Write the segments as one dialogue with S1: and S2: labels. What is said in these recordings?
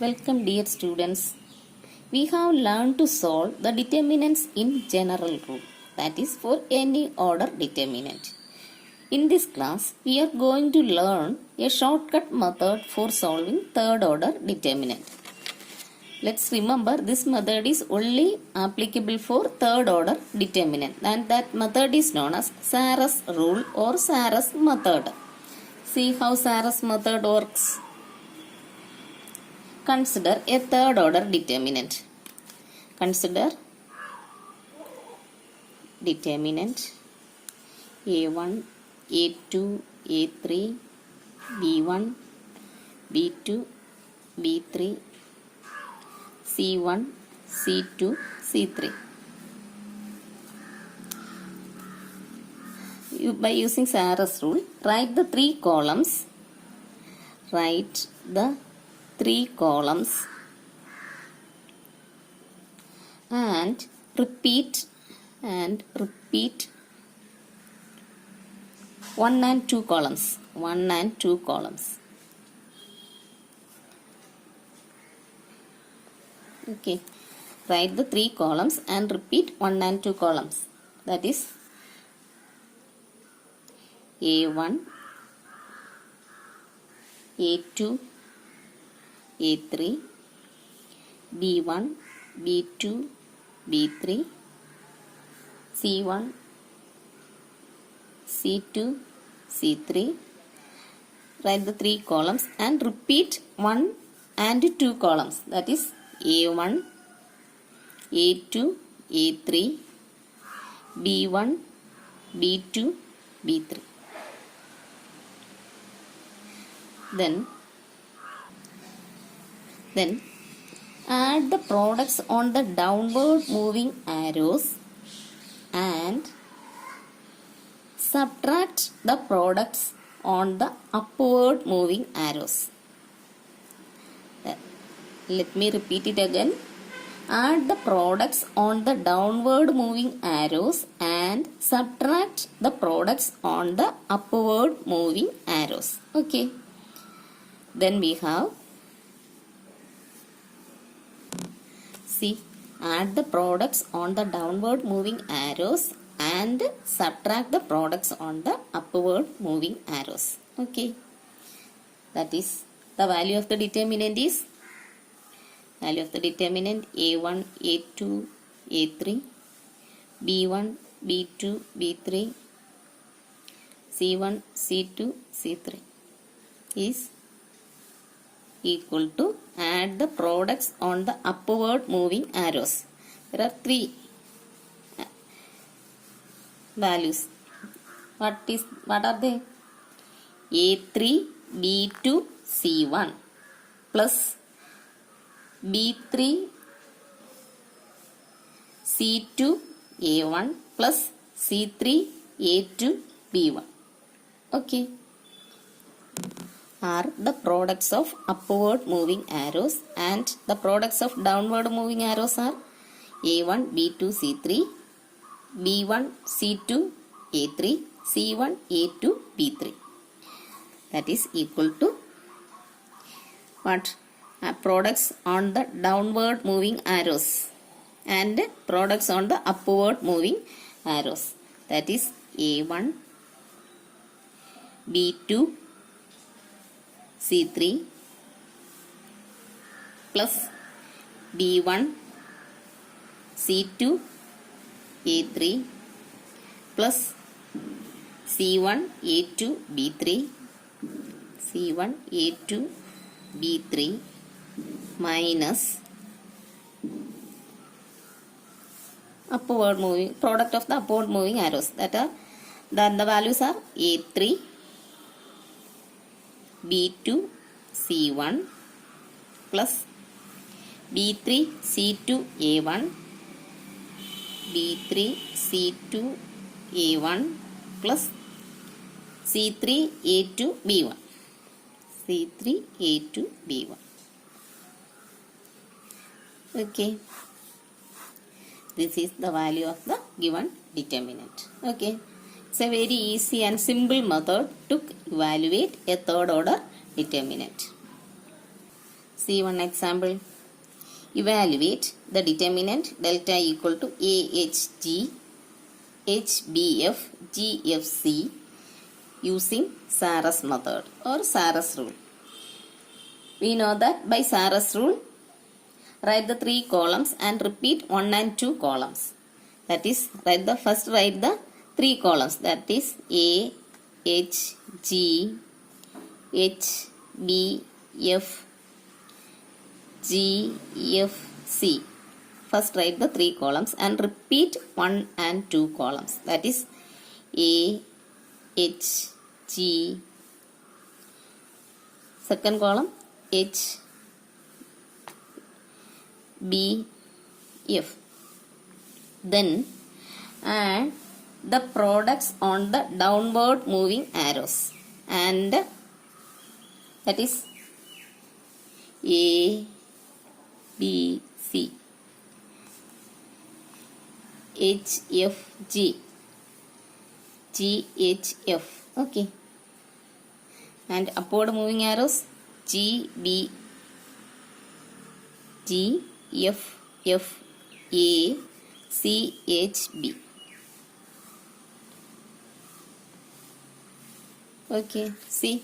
S1: Welcome dear students. We have learned to solve the determinants in general rule, that is for any order determinant. In this class, we are going to learn a shortcut method for solving third order determinant. Let's remember this method is only applicable for third order determinant, and that method is known as Sarrus rule or Sarrus method. See how Sarrus method works. Consider a third order determinant. Consider determinant a1, a2, a3, b1, b2, b3, c1, c2, c3. By using Sarrus rule, write the three columns. Write the three columns and repeat 1 and 2 columns. Okay, write the three columns and repeat 1 and 2 columns. That is a1, a2, a3, b1, b2, b3, c1, c2, c3. Write the three columns and repeat 1 and 2 columns. That is a1, a2, a3, b1, b2, b3. Then add the products on the downward moving arrows and subtract the products on the upward moving arrows. Let me repeat it again. Add the products on the downward moving arrows and subtract the products on the upward moving arrows. Okay. Then we have, see, add the products on the downward moving arrows and subtract the products on the upward moving arrows. Okay. That is, the value of the determinant is, value of the determinant a1, a2, a3, b1, b2, b3, c1, c2, c3 is equal to, add the products on the upward moving arrows. There are three values. What are they? a3, b2, c1 plus b3, c2, a1 plus c3, a2, b1. Okay. Are the products of upward moving arrows, and the products of downward moving arrows are a1, b2, c3, b1, c2, a3, c1, a2, b3. That is equal to what? Products on the downward moving arrows and products on the upward moving arrows. That is a1, b2, c3 plus b1, c2, a3 plus c1, a2, b3, c1, a2, b3 minus upward moving, product of the upward moving arrows. That are, the values are a3, b2, c1 plus b3, c2, a1, b3, c2, a1 plus c3, a2, b1, c3, a2, b1. Okay. This is the value of the given determinant. Okay. It's a very easy and simple method to evaluate a third order determinant. See one example. Evaluate the determinant delta equal to AHG, HBF, GFC using Sarras method or Sarras rule. We know that by Sarras rule, write the 3 columns and repeat 1 and 2 columns. That is, write the 3 columns. That is A, H, G, H, B, F, G, F, C. First write the 3 columns and repeat 1 and 2 columns. That is A, H, G. Second column H, B, F. Then add the products on the downward moving arrows, and that is A, B, C, H, F, G, G, H, F. Okay. And upward moving arrows G, B, G, F, F, A, C, H, B. Okay, see.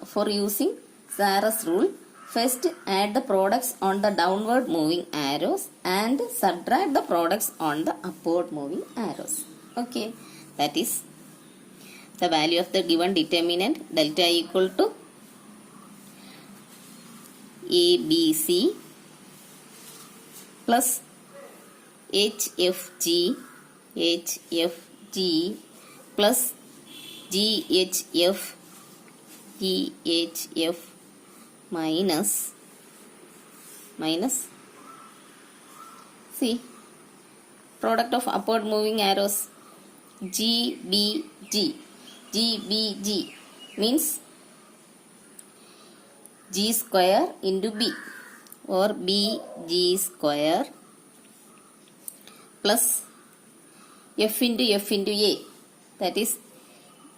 S1: For using Sarras rule, first add the products on the downward moving arrows and subtract the products on the upward moving arrows. Okay, that is the value of the given determinant delta equal to ABC plus HFG, HFG plus GHF, GHF minus see product of upward moving arrows GBG. GBG means G square into B or BG square plus F into F into A, that is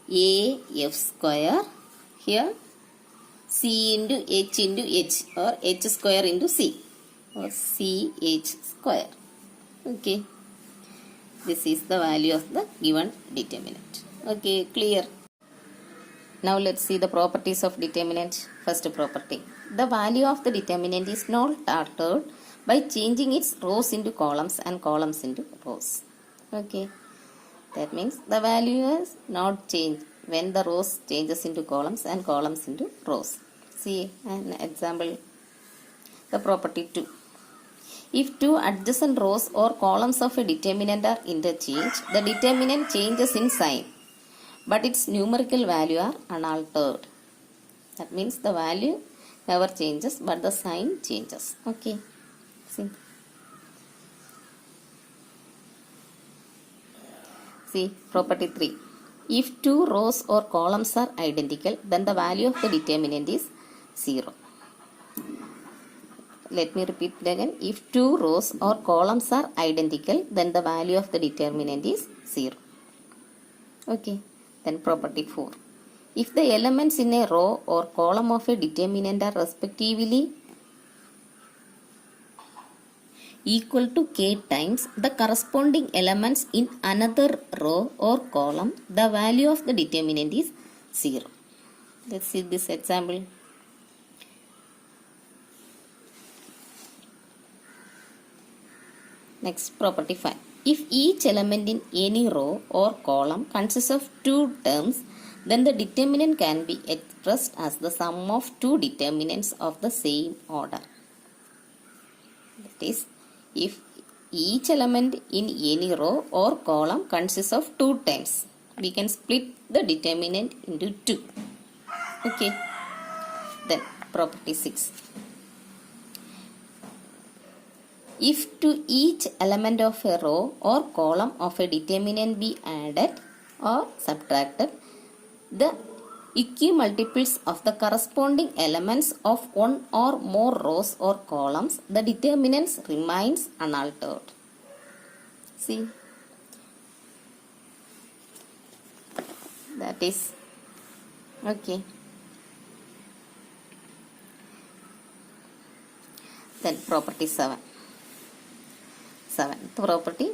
S1: AF square. Here C into H or H square into C or CH square. Okay, this is the value of the given determinant. Okay, clear. Now let's see the properties of determinant. First property, the value of the determinant is not altered by changing its rows into columns and columns into rows. Okay, that means the value is not changed when the rows changes into columns and columns into rows. See an example, the property 2. If two adjacent rows or columns of a determinant are interchanged, the determinant changes in sign, but its numerical value are unaltered. That means the value never changes, but the sign changes. Okay. See property 3. If two rows or columns are identical, then the value of the determinant is 0. Let me repeat it again. If two rows or columns are identical, then the value of the determinant is 0. Okay. Then property 4. If the elements in a row or column of a determinant are respectively equal to k times the corresponding elements in another row or column, the value of the determinant is 0. Let's see this example. Next, property 5. If each element in any row or column consists of two terms, then the determinant can be expressed as the sum of two determinants of the same order. That is, if each element in any row or column consists of two terms, we can split the determinant into 2. Okay. Then property 6. If to each element of a row or column of a determinant be added or subtracted the equimultiples of the corresponding elements of one or more rows or columns, the determinants remains unaltered. See, that is okay. Then property 7. Seventh property,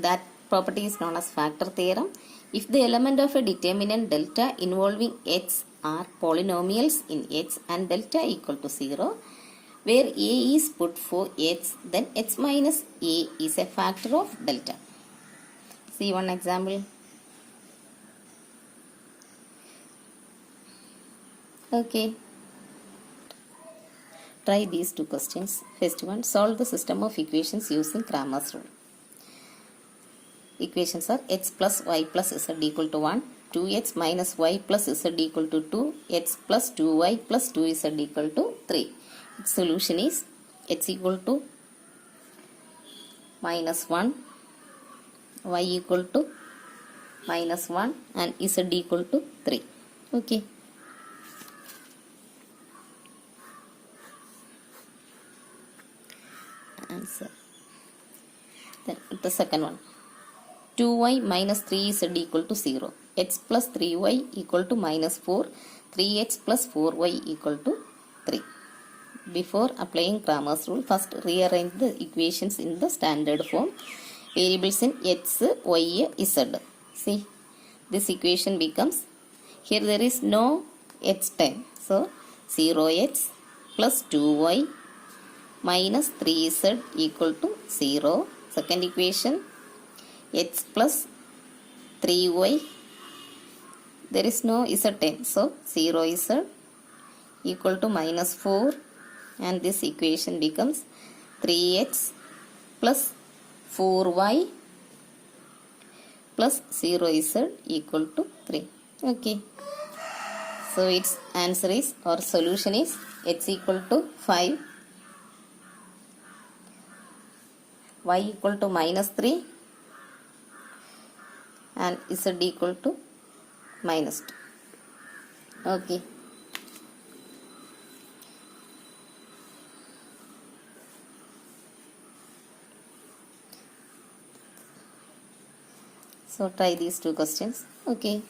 S1: that property is known as factor theorem. If the element of a determinant delta involving x are polynomials in x and delta equal to 0, where a is put for x, then x minus a is a factor of delta. See one example. Okay. Try these two questions. First one, solve the system of equations using Cramer's rule. Equations are x plus y plus z equal to 1, 2x minus y plus z equal to 2, x plus 2y plus 2z equal to 3. Its solution is x equal to minus 1, y equal to minus 1 and z equal to 3. Okay. Answer. Then the second one, 2y minus 3z equal to 0, x plus 3y equal to minus 4, 3x plus 4y equal to 3. Before applying Cramer's rule, first rearrange the equations in the standard form. Variables in x, y, z. See, this equation becomes, here there is no x term, so 0x plus 2y minus 3z equal to 0. Second equation, x plus 3y, there is no z term, so 0z equal to minus 4, and this equation becomes 3x plus 4y plus 0z equal to 3. Okay. So its answer is, or solution is, x equal to 5, y equal to minus 3 and z equal to minus 2. Okay. So try these two questions. Okay.